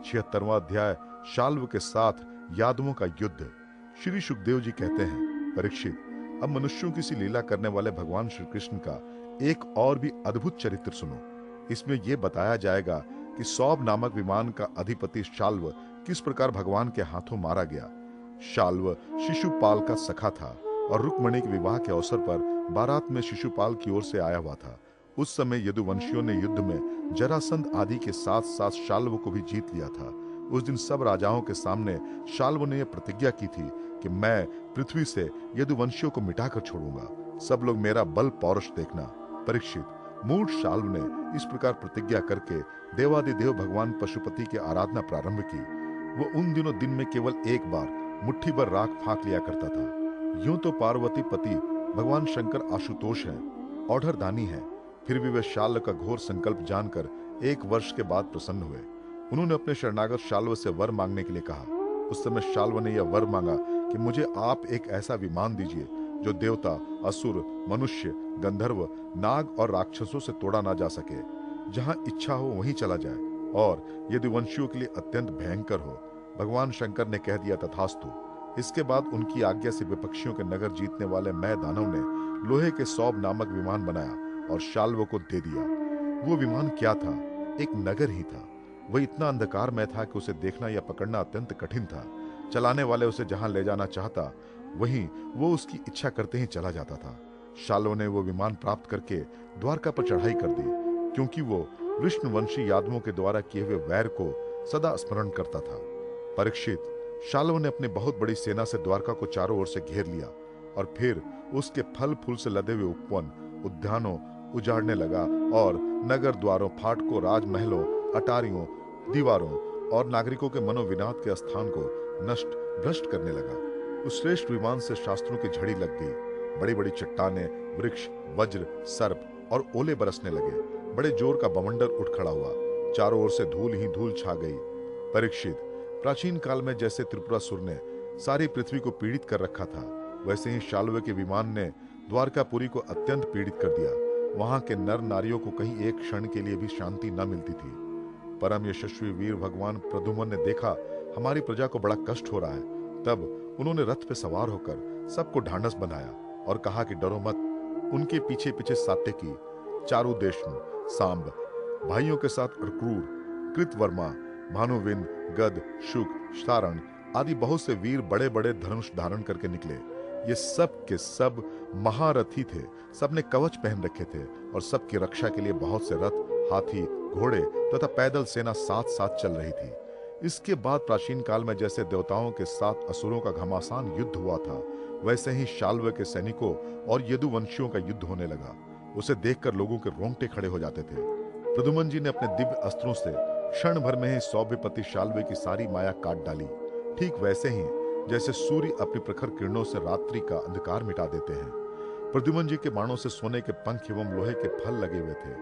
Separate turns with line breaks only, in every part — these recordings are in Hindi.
76वां अध्याय, शाल्व के साथ यादवों का युद्ध। श्री सुखदेव जी कहते हैं, परीक्षित, अब मनुष्यों की सी लीला करने वाले भगवान श्री कृष्ण का एक और भी अद्भुत चरित्र सुनो। इसमें यह बताया जाएगा कि सौब नामक विमान का अधिपति शाल्व किस प्रकार भगवान के हाथों मारा गया। शाल्व शिशुपाल का सखा था और रुक्मणी के विवाह के अवसर पर बारात में शिशुपाल की ओर से आया हुआ था। उस समय यदुवंशियों ने युद्ध में जरासंध आदि के साथ साथ शाल्व को भी जीत लिया था। उस दिन सब राजाओं के सामने शाल्व ने यह प्रतिज्ञा की थी कि मैं पृथ्वी से यदुवंशियों को मिटाकर छोड़ूंगा। सब लोग मेरा बल पौरुष देखना। परीक्षित, मूढ़ शाल्व ने इस प्रकार प्रतिज्ञा करके देवादिदेव भगवान पशुपति की आराधना प्रारंभ की। वो उन दिनों दिन में केवल एक बार मुट्ठी भर राख फाक लिया करता था। यूं तो पार्वती पति भगवान शंकर आशुतोष हैं, औढ़र दानी हैं, फिर भी वे शाल्व का घोर संकल्प जानकर 1 वर्ष के बाद प्रसन्न हुए। उन्होंने अपने शरणागत शाल्व से वर मांगने के लिए कहा। उस समय शाल्व ने यह वर मांगा कि मुझे आप एक ऐसा विमान दीजिए जो देवता, असुर, मनुष्य, गंधर्व, नाग और राक्षसों से तोड़ा ना जा सके, जहां इच्छा हो वहीं चला जाए और यदुवंशियों के लिए अत्यंत भयंकर हो। भगवान शंकर ने कह दिया, तथास्तु। इसके बाद उनकी आज्ञा से विपक्षियों के नगर जीतने वाले मैं दानव ने लोहे के सौब नामक विमान बनाया और शाल्व को दे दिया। वो विमान क्या था? एक नगर ही था। वह इतना अंधकार में था कि उसे देखना या पकड़ना अत्यंत कठिन था। चलाने वाले उसे जहां ले जाना चाहता वहीं वो उसकी इच्छा करते ही चला जाता था। शाल्व ने वो विमान प्राप्त करके द्वारका पर चढ़ाई कर दी, क्योंकि वो विष्णुवंशी यादवों के द्वारा किए हुए वैर को सदा स्मरण करता था। परीक्षित, शाल्व ने अपनी बहुत बड़ी सेना से द्वारका को चारों ओर से घेर लिया और फिर उसके फल फूल से लदे हुए उपवन, उद्यानों उजाड़ने लगा और नगर द्वारों, फाटकों, राजमहलों, अटारियों, दीवारों और नागरिकों के मनोविनाद के स्थान को नष्ट भ्रष्ट करने लगा। उस श्रेष्ठ विमान से शास्त्रों की झड़ी लग गई। बड़ी बड़ी चट्टानें, वृक्ष, वज्र, सर्प और ओले बरसने लगे। बड़े जोर का बवंडर उठ खड़ा हुआ। चारों ओर से धूल ही धूल छा गई। परीक्षित, प्राचीन काल में जैसे त्रिपुरासुर ने सारी पृथ्वी को पीड़ित कर रखा था, वैसे ही शाल्व के विमान ने द्वारकापुरी को अत्यंत पीड़ित कर दिया। वहां के नर नारियों को कहीं एक क्षण के लिए भी शांति न मिलती थी। परम यशस्वी वीर भगवान प्रद्युम्न ने देखा हमारी प्रजा को बड़ा कष्ट हो रहा है। तब उन्होंने रथ पे सवार होकर सबको ढांढस बंधाया और कहा कि डरो मत। उनके पीछे पीछे सात्यकी, चारुदेशनु, सांब, भाइयों के साथ अक्रूर, कृतवर्मा, भानुविंद, गद, शुक, सारण आदि बहुत से वीर बड़े बड़े धनुष धारण करके निकले। ये सब के सब महारथी थे। सबने कवच पहन रखे थे और सबकी रक्षा के लिए बहुत से रथ, हाथी, घोड़े तथा पैदल सेना साथ साथ चल रही थी। इसके बाद प्राचीन काल में जैसे देवताओं के साथ असुरों का घमासान युद्ध हुआ था, वैसे ही शाल्व के सैनिकों और यदुवंशियों का युद्ध होने लगा। उसे देखकर लोगों के रोंगटे खड़े हो जाते थे। प्रद्युम्न जी ने अपने दिव्य अस्त्रों से क्षण भर में ही सौभ्यपति शाल्व की सारी माया काट डाली। ठीक वैसे ही जैसे सूर्य अपनी प्रखर किरणों से रात्रि का अंधकार मिटा देते हैं। प्रद्युम्न जी के बाणों से सोने के पंख एवं लोहे के फल लगे हुए थे।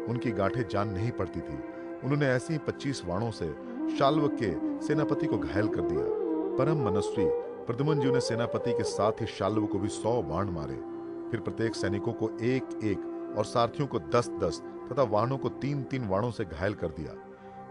उनकी गांठें जान नहीं पड़ती थी। उन्होंने ऐसे ही 25 बाणों से शाल्व के सेनापति को घायल कर दिया। परम मनस्वी प्रद्युम्न जी ने सेनापति के साथ ही शाल्व को भी 100 बाण मारे। फिर प्रत्येक सैनिकों को 1-1 और सारथियों को 10-10 तथा वाहनों को 3-3 वाणों से घायल कर दिया।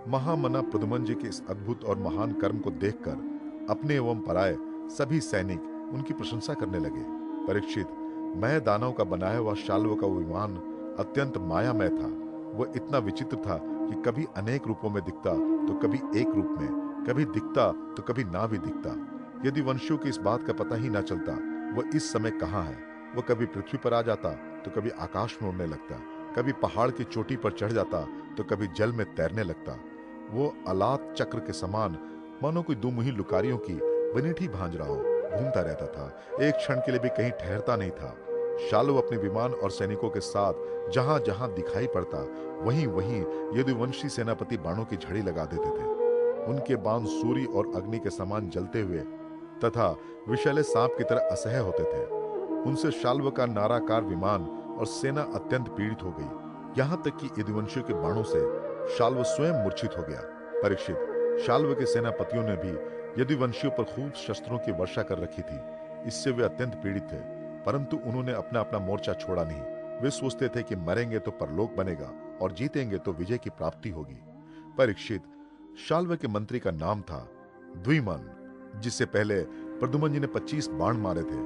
महामना प्रद्युम्न जी के इस अद्भुत और महान कर्म को देखकर अपने एवं पराये सभी सैनिक उनकी प्रशंसा करने लगे। परीक्षित, मैं दानव का बनाया हुआ शाल्व का विमान अत्यंत मायामय था। वह इतना विचित्र था कि कभी अनेक रूपों में दिखता तो कभी एक रूप में, कभी दिखता तो कभी ना भी दिखता। यदि वंशियों की इस बात का पता ही ना चलता वह इस समय कहाँ है। वह कभी पृथ्वी पर आ जाता तो कभी आकाश में उड़ने लगता, कभी पहाड़ की चोटी पर चढ़ जाता तो कभी जल में तैरने लगता। वो अलात चक्र के समान मानो कोई दुमुही लुकारियों की बनीठी भांज रहा हो घूमता रहता था। एक क्षण के लिए भी कहीं ठहरता नहीं था। शाल्व अपने विमान और सैनिकों के साथ जहां जहां दिखाई पड़ता वहीं वहीं यदुवंशी सेनापति बाणों की झड़ी लगा देते थे। उनके बाण सूर्य और अग्नि के समान जलते हुए तथा विषैले सांप की तरह असह्य होते थे। उनसे शाल्व का नाराकार विमान और सेना अत्यंत पीड़ित हो गई। यहां तक कि यदुवंशियों के बाणों से शाल्व स्वयं मूर्छित हो गया। परीक्षित, शाल्व के सेनापतियों ने भी यदुवंशियों पर खूब शस्त्रों की वर्षा कर रखी थी। इससे वे अत्यंत पीड़ित थे, परंतु उन्होंने अपना अपना मोर्चा छोड़ा नहीं। वे सोचते थे कि मरेंगे तो परलोक बनेगा और जीतेंगे तो विजय की प्राप्ति होगी। परीक्षित, शाल्व के मंत्री का नाम था द्विमन, जिससे पहले प्रद्युम्न जी ने 25 बाण मारे थे।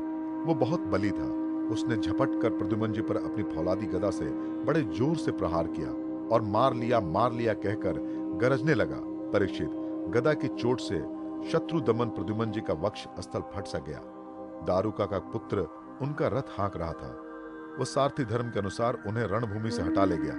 वो बहुत बली था। उसने झपट कर प्रद्युम्न जी पर अपनी फौलादी गदा से बड़े जोर से प्रहार किया और मार लिया कहकर गरजने लगा। परीक्षित, गदा की चोट से शत्रु दमन प्रद्युम्न जी का वक्ष स्थल फट सा गया। दारुका का पुत्र उनका रथ हाँक रहा था। वह सारथी धर्म के अनुसार उन्हें रणभूमि से हटा ले गया।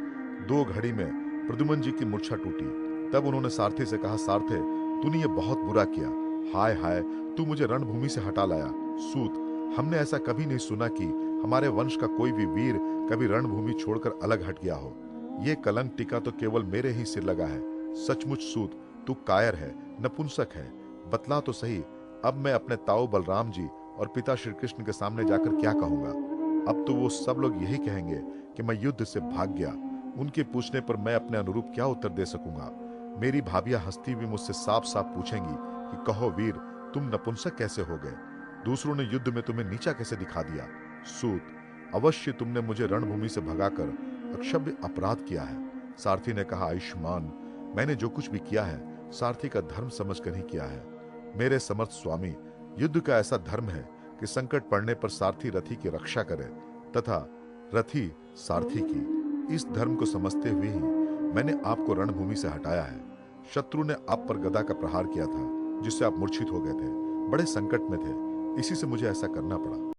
2 घड़ी में प्रद्युम्न जी की मूर्छा टूटी। तब उन्होंने सारथी से कहा, सारथे, तूने ये बहुत बुरा किया। हाय हाय, तू मुझे रणभूमि से हटा लाया। सूत, हमने ऐसा कभी नहीं सुना कि हमारे वंश का कोई भी वीर कभी रणभूमि छोड़कर अलग हट गया हो। ये कलंक टीका तो केवल मेरे ही सिर लगा है। सचमुच सूत, तू कायर है, नपुंसक है। बतला तो सही, अब मैं अपने ताऊ बलराम जी और पिता श्री कृष्ण के सामने जाकर क्या कहूंगा? अब तो वो सब लोग यही कहेंगे कि मैं युद्ध से भाग गया। उनके पूछने पर मैं अपने अनुरूप क्या उत्तर दे सकूंगा? मेरी भाभियां हंसती हुई मुझसे साफ साफ पूछेंगी कि कहो वीर, तुम नपुंसक कैसे हो गए? दूसरों ने युद्ध में तुम्हें नीचा कैसे दिखा दिया? सूत, अवश्य तुमने मुझे रणभूमि से भगाकर अक्षम्य अपराध किया है। सारथी ने कहा, आयुष्मान, मैंने जो कुछ भी किया है सारथी का धर्म समझकर ही किया है। मेरे समर्थ स्वामी, युद्ध का ऐसा धर्म है कि संकट पड़ने पर सारथी रथी की रक्षा करे तथा रथी सारथी की। इस धर्म को समझते हुए ही मैंने आपको रणभूमि से हटाया है। शत्रु ने आप पर गदा का प्रहार किया था, जिससे आप मूर्छित हो गए थे, बड़े संकट में थे, इसी से मुझे ऐसा करना पड़ा।